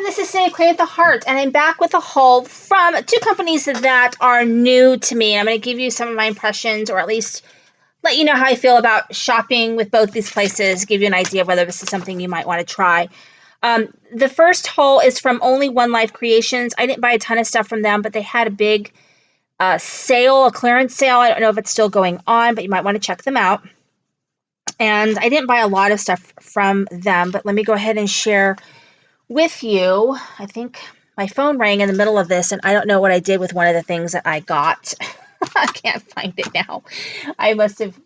This is Cindy Create the Heart, and I'm back with a haul from two companies that are new to me. I'm going to give you some of my impressions, or at least let you know how I feel about shopping with both these places, give you an idea of whether this is something you might want to try. The first haul is from Only One Life Creations. I didn't buy a ton of stuff from them, but they had a big sale, a clearance sale. I don't know if it's still going on, but you might want to check them out. And I didn't buy a lot of stuff from them, but let me go ahead and share with you. I think my phone rang in the middle of this, and I don't know what I did with one of the things that I got. I can't find it now. I must have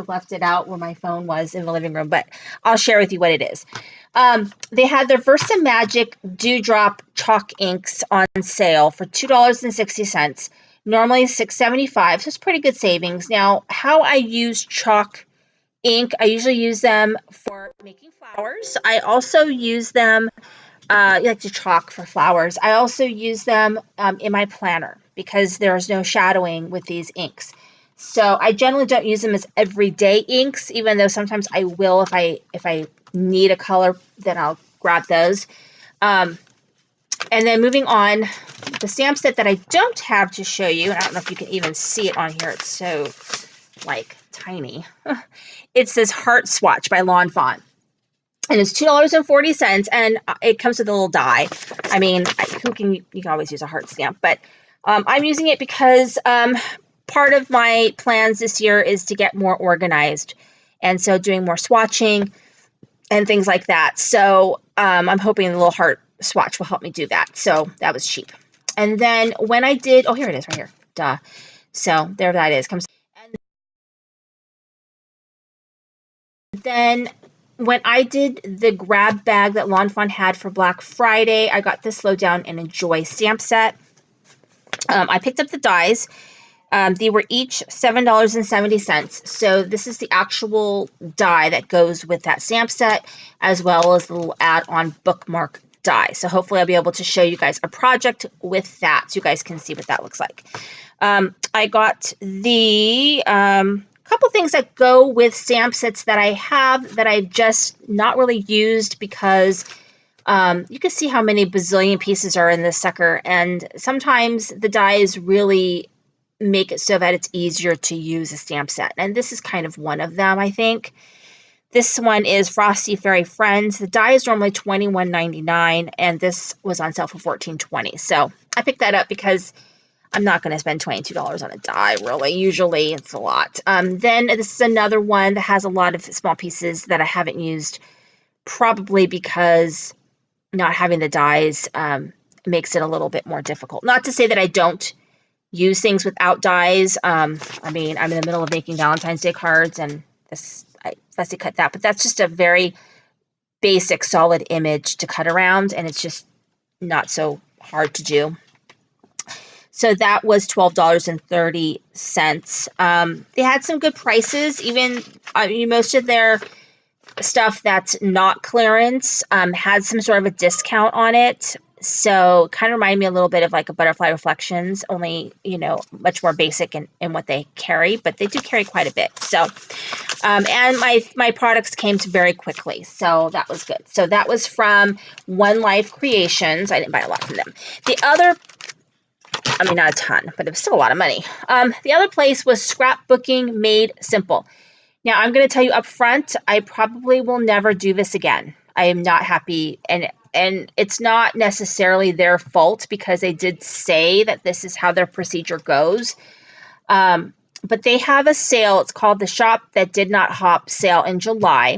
left it out where my phone was in the living room, but I'll share with you what it is. They had their Versa Magic Dewdrop chalk inks on sale for $2.60. Normally $6.75, so it's pretty good savings. Now, how I use chalk ink, I usually use them for making flowers. I also use them, like to chalk for flowers. I also use them in my planner because there's no shadowing with these inks. So I generally don't use them as everyday inks, even though sometimes I will if I need a color, then I'll grab those. And then moving on, the stamp set that I don't have to show you, and I don't know if you can even see it on here. It's so like tiny. It's this Heart Swatch by Lawn Fawn. And it's $2.40, and it comes with a little die. I mean, you can always use a heart stamp, but I'm using it because part of my plans this year is to get more organized, and so doing more swatching and things like that. So I'm hoping the little heart swatch will help me do that. So that was cheap. And then when I did, oh, here it is right here. Duh. So there that is. And then when I did the grab bag that Lawn Fawn had for Black Friday, I got the Slow Down and Enjoy stamp set. I picked up the dies. They were each $7.70. So this is the actual die that goes with that stamp set, as well as the little add-on bookmark die. So hopefully I'll be able to show you guys a project with that so you guys can see what that looks like. I got the couple things that go with stamp sets that I have that I've just not really used because you can see how many bazillion pieces are in this sucker, and sometimes the dies really make it so that it's easier to use a stamp set, and this is kind of one of them, I think. This one is Frosty Fairy Friends. The die is normally $21.99, and this was on sale for $14.20. So I picked that up because I'm not going to spend $22 on a die, really. Usually it's a lot. Then this is another one that has a lot of small pieces that I haven't used, probably because not having the dies makes it a little bit more difficult. Not to say that I don't use things without dies. I mean, I'm in the middle of making Valentine's Day cards, and I fussy cut that, but that's just a very basic, solid image to cut around, and it's just not so hard to do. So that was $12.30. They had some good prices. Even most of their stuff that's not clearance had some sort of a discount on it. So kind of reminded me a little bit of like a Butterfly Reflections, only, much more basic in what they carry, but they do carry quite a bit. So, and my products came to very quickly. So that was good. So that was from One Life Creations. I didn't buy a lot from them. The other, I mean, not a ton, but it was still a lot of money. The other place was Scrapbooking Made Simple. Now, I'm going to tell you up front, I probably will never do this again. I am not happy, and it's not necessarily their fault because they did say that this is how their procedure goes. But they have a sale. It's called the Shop That Did Not Hop sale in July.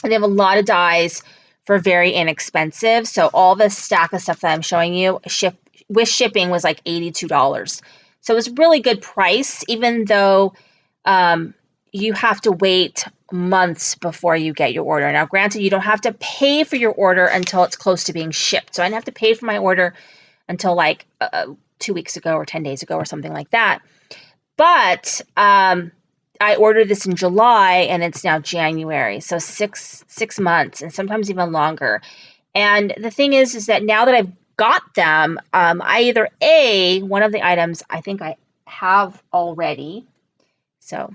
And they have a lot of dies for very inexpensive. So all this stack of stuff that I'm showing you, with shipping was like $82. So it was a really good price, even though you have to wait months before you get your order. Now, granted, you don't have to pay for your order until it's close to being shipped. So I didn't have to pay for my order until like 2 weeks ago or 10 days ago or something like that. But I ordered this in July, and it's now January. So six months, and sometimes even longer. And the thing is that now that I've got them, I either one of the items I think I have already. So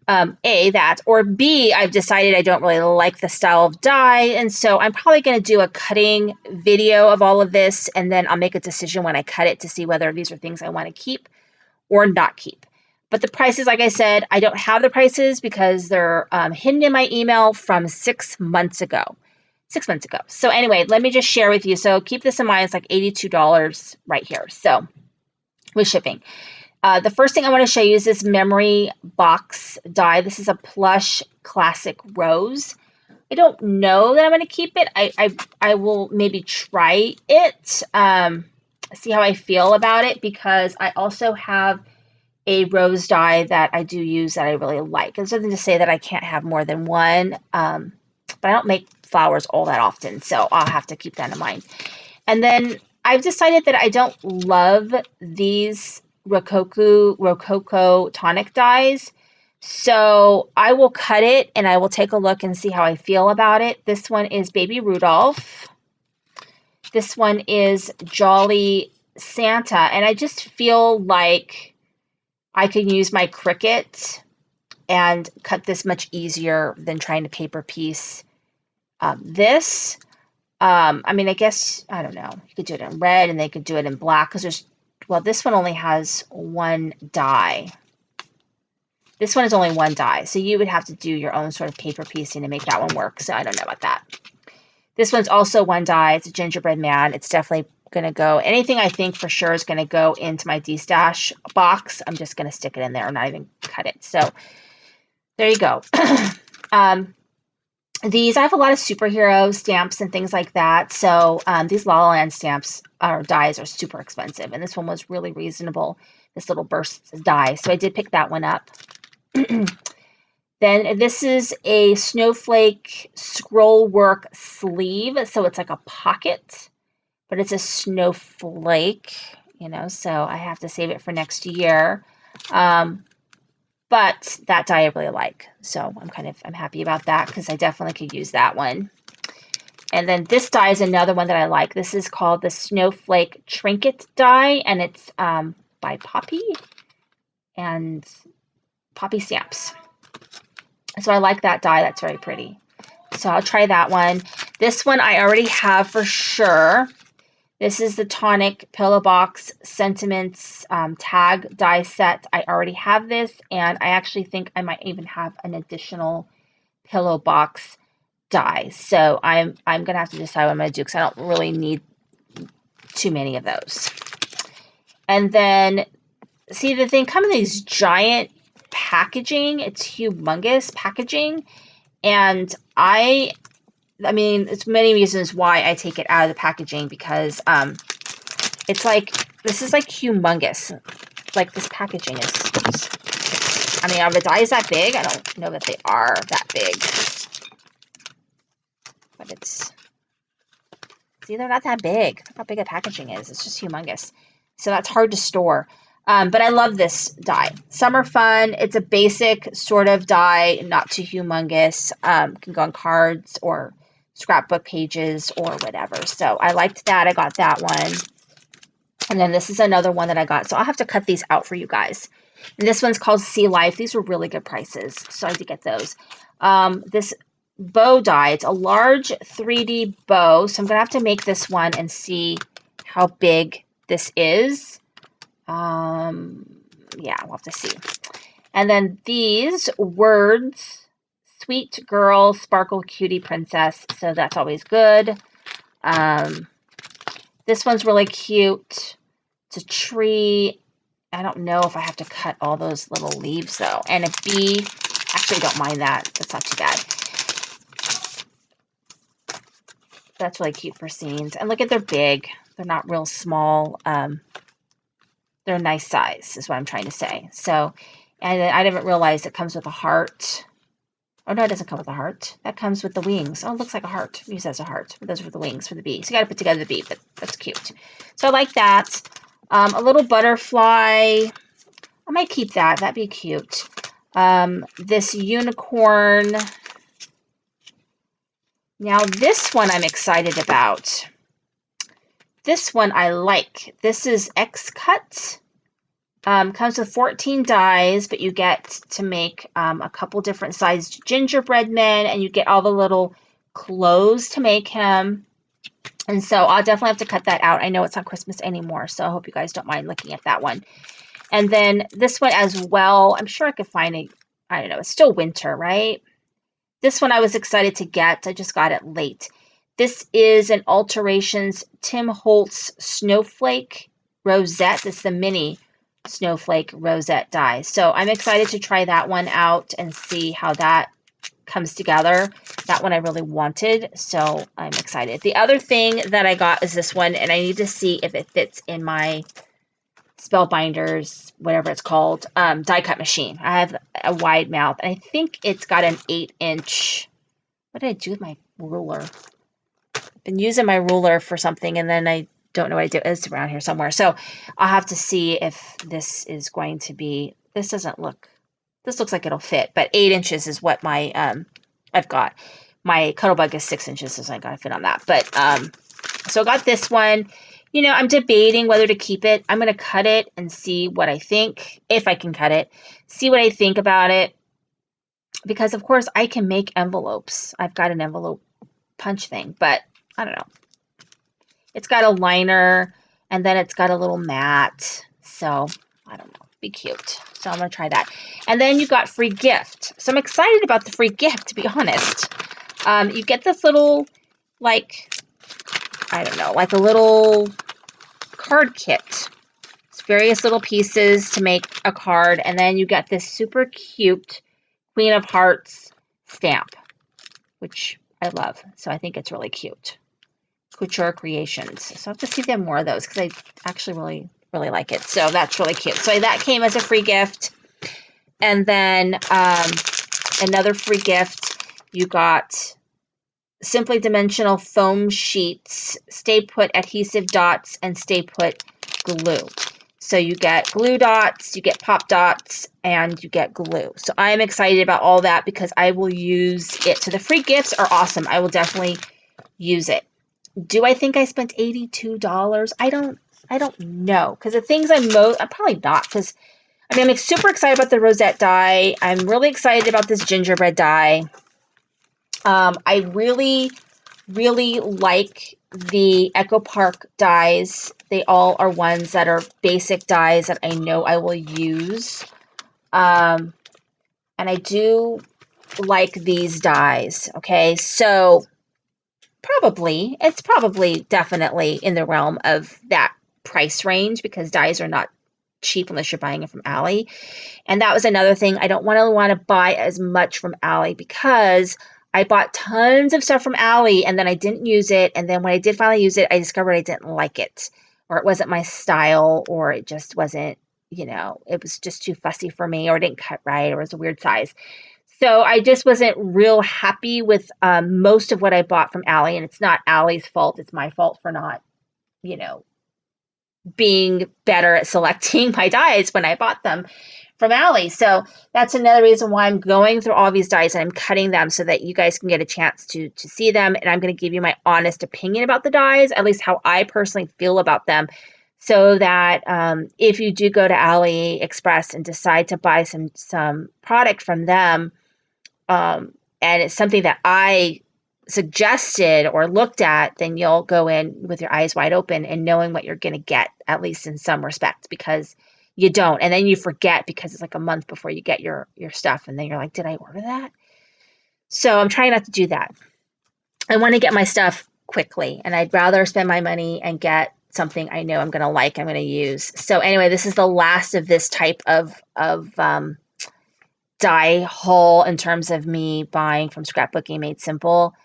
A, that, or B, I've decided I don't really like the style of die, and so I'm probably going to do a cutting video of all of this, and then I'll make a decision when I cut it to see whether these are things I want to keep or not keep. But the prices, like I said, I don't have the prices because they're hidden in my email from 6 months ago. 6 months ago. So anyway, let me just share with you. So keep this in mind, it's like $82 right here. So with shipping. The first thing I want to show you is this memory box die. This is a plush classic rose. I don't know that I'm going to keep it. I will maybe try it, see how I feel about it, because I also have a rose die that I do use that I really like. There's nothing to say that I can't have more than one, but I don't make flowers all that often, so I'll have to keep that in mind. And then I've decided that I don't love these Rococo tonic dies. So I will cut it and I will take a look and see how I feel about it. This one is Baby Rudolph. This one is Jolly Santa. And I just feel like I can use my Cricut and cut this much easier than trying to paper piece this. I mean, I guess, I don't know, you could do it in red and they could do it in black because there's, well, this one only has one die. This one is only one die, so you would have to do your own sort of paper piecing to make that one work, so I don't know about that. This one's also one die. It's a gingerbread man. It's definitely going to go, anything I think for sure is going to go into my D-stash box, I'm just going to stick it in there and not even cut it. So there you go. These, I have a lot of superhero stamps and things like that. So these La La Land stamps or dies are super expensive. And this one was really reasonable, this little burst die. So I did pick that one up. Then this is a snowflake scroll work sleeve. So it's like a pocket, but it's a snowflake, you know, so I have to save it for next year. But that die I really like. So I'm happy about that because I definitely could use that one. And then this die is another one that I like. This is called the Snowflake Trinket die, and it's by Poppy and Poppy Stamps. So I like that die. That's very pretty. So I'll try that one. This one I already have for sure. This is the Tonic Pillow Box Sentiments tag die set. I already have this, and I actually think I might even have an additional pillow box die. So I'm going to have to decide what I'm going to do because I don't really need too many of those. And then, see, the thing, come in these giant packaging. It's humongous packaging. And I mean, it's many reasons why I take it out of the packaging because it's like, this is like humongous. Like this packaging is, I mean, are the dies that big? I don't know that they are that big. But it's, see, they're not that big. Look how big a packaging is. It's just humongous. So that's hard to store. But I love this die. Summer Fun. It's a basic sort of die, not too humongous. Can go on cards or scrapbook pages or whatever. So I liked that. I got that one. And then this is another one that I got. So I'll have to cut these out for you guys. And this one's called Sea Life. These were really good prices. So I did get those. This bow die. It's a large 3D bow. So I'm going to have to make this one and see how big this is. Yeah, we'll have to see. And then these words, Sweet Girl, Sparkle Cutie Princess. So that's always good. This one's really cute. It's a tree. I don't know if I have to cut all those little leaves though. And a bee. Actually, don't mind that. That's not too bad. That's really cute for scenes. And look at, they're big. They're not real small. They're a nice size is what I'm trying to say. So, and I didn't realize it comes with a heart. Oh, no, it doesn't come with a heart. That comes with the wings. Oh, it looks like a heart. Use that as a heart. But those are the wings for the bee. So you got to put together the bee, but that's cute. So I like that. A little butterfly. I might keep that. That'd be cute. This unicorn. Now, this one I'm excited about. This one I like. This is X-Cut Comes with 14 dies, but you get to make a couple different sized gingerbread men, and you get all the little clothes to make him. And so I'll definitely have to cut that out. I know it's not Christmas anymore, so I hope you guys don't mind looking at that one. And then this one as well, I'm sure I could find a, I don't know, it's still winter, right? This one I was excited to get. I just got it late. This is an Alterations Tim Holtz Snowflake Rosette. This is the mini Snowflake Rosette die. So I'm excited to try that one out and see how that comes together. That one I really wanted, so I'm excited. The other thing that I got is this one, and I need to see if it fits in my Spellbinders, whatever it's called, die cut machine. I have a wide mouth, and I think it's got an 8-inch. What did I do with my ruler? I've been using my ruler for something, and then I don't know what I do. It's around here somewhere. So I'll have to see if this is going to be, this doesn't look, this looks like it'll fit, but 8 inches is what my, I've got. My Cuddlebug is 6 inches, so I got to fit on that. But, so I got this one. You know, I'm debating whether to keep it. I'm going to cut it and see what I think, if I can cut it, see what I think about it. Because, of course, I can make envelopes. I've got an envelope punch thing, but I don't know. It's got a liner, and then it's got a little mat. So, I don't know. Be cute. So, I'm going to try that. And then you got free gift. So, I'm excited about the free gift, to be honest. You get this little, like, I don't know, like a little card kit. It's various little pieces to make a card. And then you get this super cute Queen of Hearts stamp, which I love. So I think it's really cute. Couture Creations. So I have to see if they have more of those because I actually really like it. So that's really cute. So that came as a free gift. And then another free gift, you got Simply Dimensional foam sheets, Stay Put adhesive dots, and Stay Put glue. So you get glue dots, you get pop dots, and you get glue. So I'm excited about all that because I will use it. So the free gifts are awesome. I will definitely use it. Do I think I spent $82? I don't know, because the things I'm probably not, because I mean, I'm super excited about the Rosette die. I'm really excited about this gingerbread die. I really, really like the Echo Park dies. They all are ones that are basic dies that I know I will use. And I do like these dies. Okay, so it's probably definitely in the realm of that price range because dies are not cheap unless you're buying it from Ally. And that was another thing. I don't want to buy as much from Ally because I bought tons of stuff from Ally and then I didn't use it. And then when I did finally use it, I discovered I didn't like it, or it wasn't my style, or it just wasn't, it was just too fussy for me, or it didn't cut right, or it was a weird size. So I just wasn't real happy with most of what I bought from Ally. And it's not Ally's fault. It's my fault for not, being better at selecting my dies when I bought them from Ally. So that's another reason why I'm going through all these dies and I'm cutting them so that you guys can get a chance to see them. And I'm going to give you my honest opinion about the dies, at least how I personally feel about them, so that if you do go to AliExpress and decide to buy some product from them, and it's something that I suggested or looked at, then you'll go in with your eyes wide open and knowing what you're going to get, at least in some respects, because you don't. And then you forget because it's like a month before you get your stuff. And then you're like, did I order that? So I'm trying not to do that. I want to get my stuff quickly, and I'd rather spend my money and get something I know I'm going to like, I'm going to use. So anyway, this is the last of this type of die haul in terms of me buying from Scrapbooking Made Simple.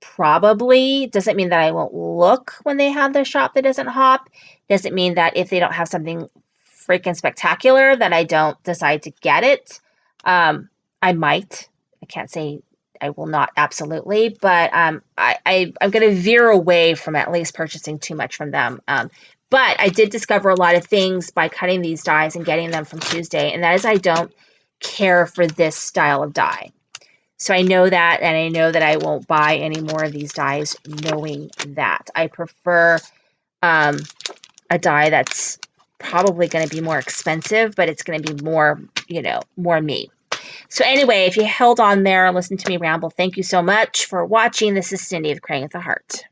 Probably doesn't mean that I won't look when they have their shop that doesn't hop. Doesn't mean that if they don't have something freaking spectacular that I don't decide to get it. I might. I can't say I will not absolutely, but I'm going to veer away from at least purchasing too much from them. But I did discover a lot of things by cutting these dies and getting them from Tuesday, and that is I don't care for this style of die. So I know that, and I know that I won't buy any more of these dies knowing that. I prefer a die that's probably going to be more expensive, but it's going to be more, you know, more me. So anyway, if you held on there and listened to me ramble, thank you so much for watching. This is Cindy of Crying with a Heart.